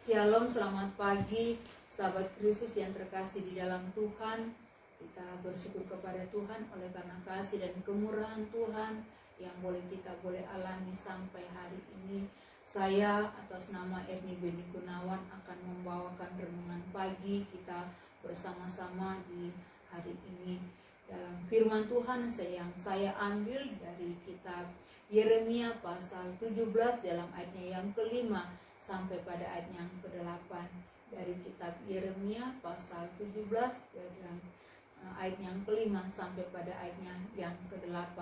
Shalom, selamat pagi sahabat Kristus yang terkasih di dalam Tuhan. Kita bersyukur kepada Tuhan oleh karena kasih dan kemurahan Tuhan yang kita boleh alami sampai hari ini. Saya atas nama Erni Beni Gunawan akan membawakan renungan pagi kita bersama-sama di hari ini. Dalam firman Tuhan yang saya ambil dari kitab Yeremia pasal 17 dalam ayatnya yang kelima sampai pada ayat yang ke-8. Dari kitab Yeremia pasal 17 dalam ayat yang kelima sampai pada ayatnya yang ke-8.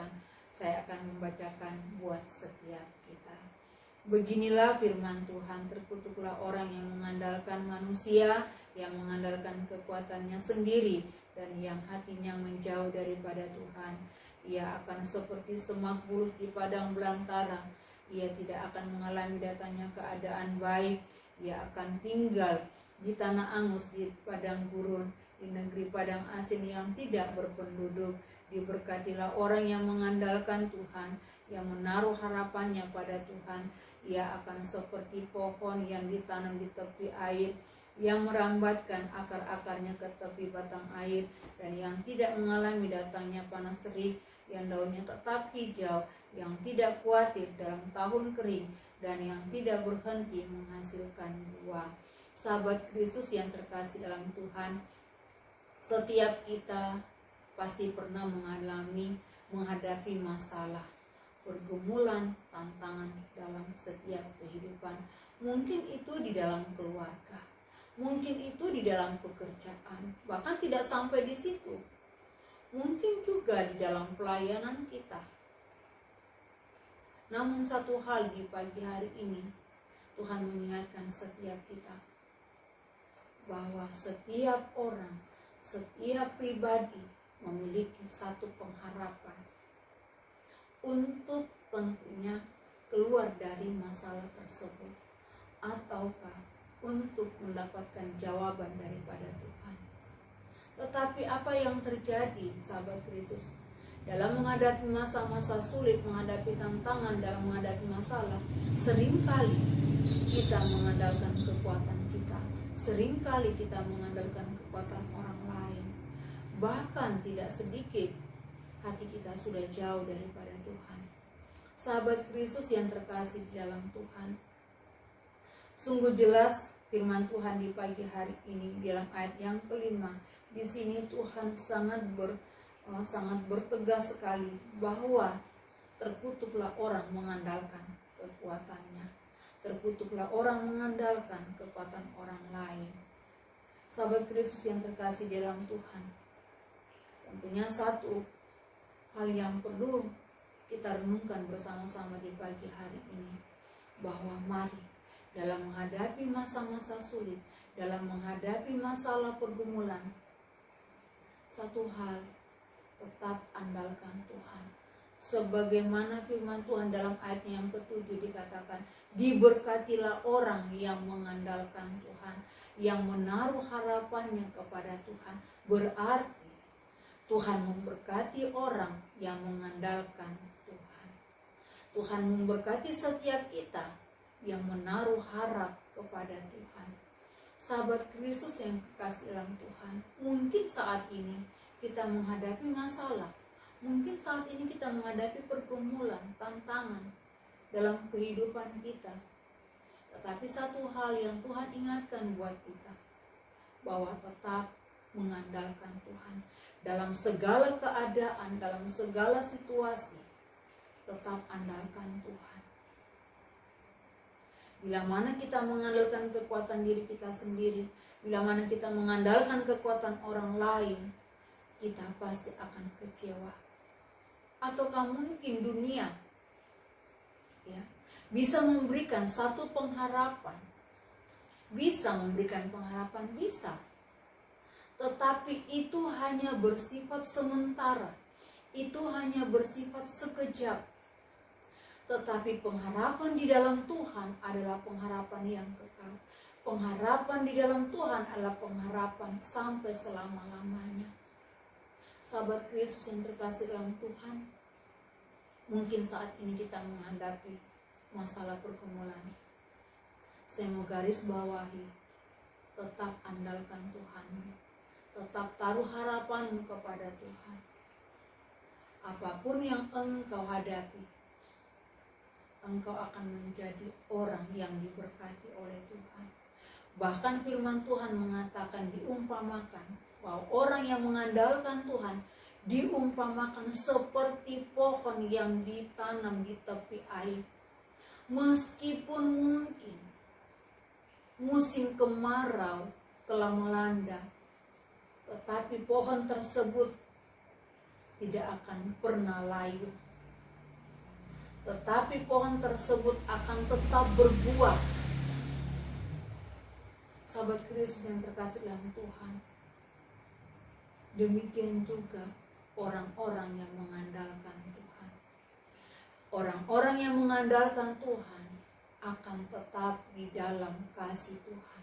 Saya akan membacakan buat setiap kita. Beginilah firman Tuhan, terkutuklah orang yang mengandalkan manusia, yang mengandalkan kekuatannya sendiri, dan yang hatinya menjauh daripada Tuhan. Ia akan seperti semak bulus di padang belantara. Ia tidak akan mengalami datangnya keadaan baik. Ia akan tinggal di tanah angus, di padang gurun, di negeri padang asin yang tidak berpenduduk. Diberkatilah orang yang mengandalkan Tuhan, yang menaruh harapannya pada Tuhan. Ia akan seperti pohon yang ditanam di tepi air, yang merambatkan akar-akarnya ke tepi batang air, dan yang tidak mengalami datangnya panas terik, yang daunnya tetap hijau, yang tidak khawatir dalam tahun kering, dan yang tidak berhenti menghasilkan buah. Sahabat Kristus yang terkasih dalam Tuhan, setiap kita pasti pernah menghadapi masalah, pergumulan, tantangan dalam setiap kehidupan. Mungkin itu di dalam keluarga, mungkin itu di dalam pekerjaan, bahkan tidak sampai di situ. Mungkin juga di dalam pelayanan kita. Namun satu hal di pagi hari ini, Tuhan mengingatkan setiap kita bahwa setiap orang, setiap pribadi memiliki satu pengharapan untuk tentunya keluar dari masalah tersebut, ataukah untuk mendapatkan jawaban daripada Tuhan. Tetapi apa yang terjadi, sahabat Kristus, dalam menghadapi masa-masa sulit, menghadapi tantangan, dalam menghadapi masalah, seringkali kita mengandalkan kekuatan kita, seringkali kita mengandalkan kekuatan orang lain. Bahkan tidak sedikit hati kita sudah jauh daripada Tuhan. Sahabat Kristus yang terkasih di dalam Tuhan, sungguh jelas firman Tuhan di pagi hari ini dalam ayat yang kelima. Di sini Tuhan sangat bertegas sekali bahwa terkutuklah orang mengandalkan kekuatannya, terkutuklah orang mengandalkan kekuatan orang lain. Sahabat Kristus yang terkasih di dalam Tuhan, tentunya satu hal yang perlu kita renungkan bersama-sama di pagi hari ini, bahwa mari dalam menghadapi masa-masa sulit, dalam menghadapi masalah pergumulan, satu hal, tetap andalkan Tuhan. Sebagaimana firman Tuhan dalam ayatnya yang ke-7 dikatakan, diberkatilah orang yang mengandalkan Tuhan, yang menaruh harapannya kepada Tuhan. Berarti Tuhan memberkati orang yang mengandalkan Tuhan. Tuhan memberkati setiap kita yang menaruh harap kepada Tuhan. Sahabat Kristus yang kasih dalam Tuhan, mungkin saat ini kita menghadapi masalah, mungkin saat ini kita menghadapi pergumulan, tantangan dalam kehidupan kita. Tetapi satu hal yang Tuhan ingatkan buat kita, bahwa tetap mengandalkan Tuhan dalam segala keadaan, dalam segala situasi. Tetap andalkan Tuhan. Bila mana kita mengandalkan kekuatan diri kita sendiri, bila mana kita mengandalkan kekuatan orang lain, kita pasti akan kecewa. Ataukah mungkin dunia bisa memberikan satu pengharapan, bisa memberikan pengharapan, bisa. Tetapi itu hanya bersifat sementara, itu hanya bersifat sekejap. Tetapi pengharapan di dalam Tuhan adalah pengharapan yang kekal. Pengharapan di dalam Tuhan adalah pengharapan sampai selama-lamanya. Sahabat Kristus yang terkasih dalam Tuhan, mungkin saat ini kita menghadapi masalah pergumulan. Saya mau garis bawahi, tetap andalkan Tuhan, tetap taruh harapanmu kepada Tuhan. Apapun yang engkau hadapi, engkau akan menjadi orang yang diberkati oleh Tuhan. Bahkan firman Tuhan mengatakan, diumpamakan bahwa orang yang mengandalkan Tuhan diumpamakan seperti pohon yang ditanam di tepi air. Meskipun mungkin musim kemarau telah melanda, tetapi pohon tersebut tidak akan pernah layu. Tetapi pohon tersebut akan tetap berbuah. Sahabat Kristus yang terkasih dalam Tuhan, demikian juga orang-orang yang mengandalkan Tuhan. Orang-orang yang mengandalkan Tuhan akan tetap di dalam kasih Tuhan,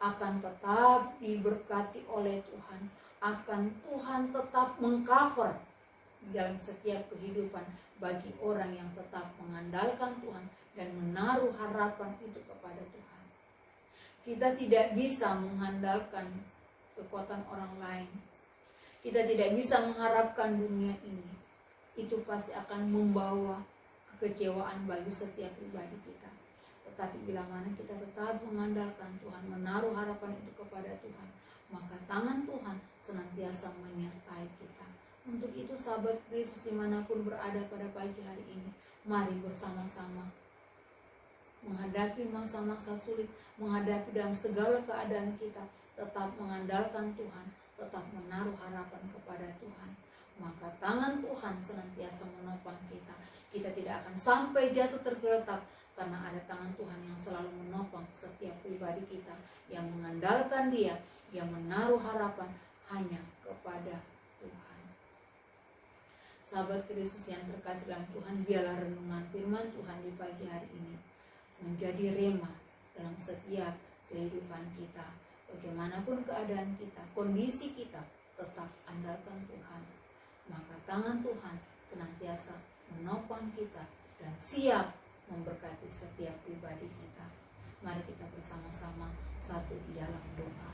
akan tetap diberkati oleh Tuhan, akan Tuhan tetap mengcover dalam setiap kehidupan bagi orang yang tetap mengandalkan Tuhan dan menaruh harapan itu kepada Tuhan. Kita tidak bisa mengandalkan kekuatan orang lain. Kita tidak bisa mengharapkan dunia ini. Itu pasti akan membawa kekecewaan bagi setiap pribadi kita. Tetapi bila mana kita tetap mengandalkan Tuhan, menaruh harapan itu kepada Tuhan, maka tangan Tuhan senantiasa menyertai kita. Untuk itu sahabat Kristus dimanapun berada pada pagi hari ini, mari bersama-sama menghadapi masa-masa sulit, menghadapi dalam segala keadaan kita, tetap mengandalkan Tuhan, tetap menaruh harapan kepada Tuhan. Maka tangan Tuhan senantiasa menopang kita. Kita tidak akan sampai jatuh tergeletak, karena ada tangan Tuhan yang selalu menopang setiap pribadi kita yang mengandalkan Dia, yang menaruh harapan hanya kepada Tuhan. Sahabat Kristus yang terkasih dalam Tuhan, biarlah renungan firman Tuhan di pagi hari ini menjadi rema dalam setiap kehidupan kita. Bagaimanapun keadaan kita, kondisi kita, tetap andalkan Tuhan. Maka tangan Tuhan senantiasa menopang kita dan siap memberkati setiap pribadi kita. Mari kita bersama-sama satu di dalam doa.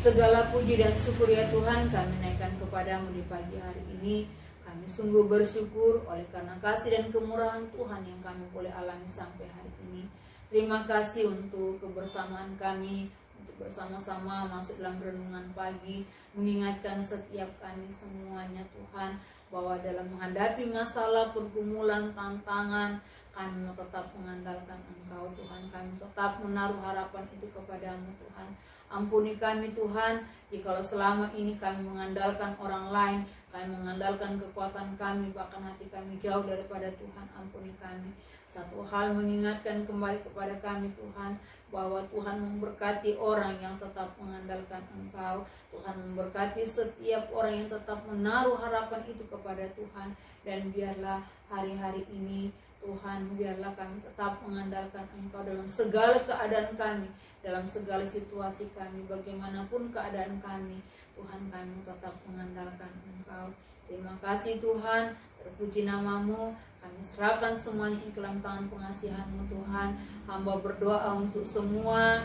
Segala puji dan syukur ya Tuhan kami naikkan kepadamu di pagi hari ini. Kami sungguh bersyukur oleh karena kasih dan kemurahan Tuhan yang kami boleh alami sampai hari ini. Terima kasih untuk kebersamaan kami, untuk bersama-sama masuk dalam renungan pagi, mengingatkan setiap kami semuanya Tuhan, bahwa dalam menghadapi masalah, pergumulan, tantangan, kami tetap mengandalkan Engkau Tuhan. Kami tetap menaruh harapan itu kepadamu Tuhan. Ampuni kami Tuhan, jikalau selama ini kami mengandalkan orang lain, kami mengandalkan kekuatan kami, bahkan hati kami jauh daripada Tuhan. Ampuni kami. Satu hal mengingatkan kembali kepada kami Tuhan, bahwa Tuhan memberkati orang yang tetap mengandalkan Engkau. Tuhan memberkati setiap orang yang tetap menaruh harapan itu kepada Tuhan. Dan biarlah hari-hari ini Tuhan, biarlah kami tetap mengandalkan Engkau dalam segala keadaan kami, dalam segala situasi kami, bagaimanapun keadaan kami. Tuhan, kami tetap mengandalkan Engkau. Terima kasih Tuhan, terpuji namamu. Kami serahkan semuanya ke dalam tangan pengasihan-Mu Tuhan. Hamba berdoa untuk semua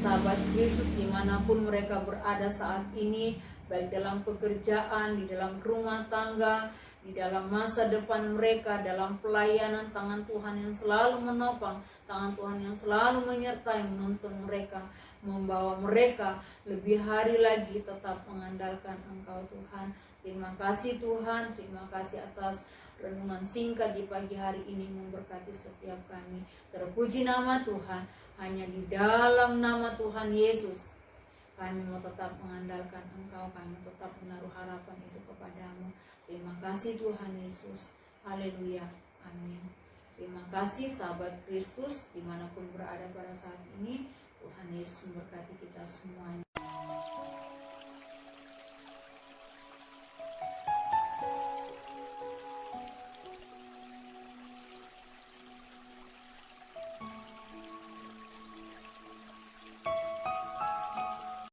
sahabat Kristus dimanapun mereka berada saat ini, baik dalam pekerjaan, di dalam rumah tangga, di dalam masa depan mereka, dalam pelayanan. Tangan Tuhan yang selalu menopang, tangan Tuhan yang selalu menyertai, menuntun mereka, membawa mereka lebih hari lagi tetap mengandalkan Engkau Tuhan. Terima kasih Tuhan, terima kasih atas renungan singkat di pagi hari ini, memberkati setiap kami. Terpuji nama Tuhan, hanya di dalam nama Tuhan Yesus kami mau tetap mengandalkan Engkau, kami tetap menaruh harapan itu kepadamu. Terima kasih Tuhan Yesus, haleluya, amin. Terima kasih sahabat Kristus dimanapun berada pada saat ini. Tuhan Yesus memberkati kita semuanya.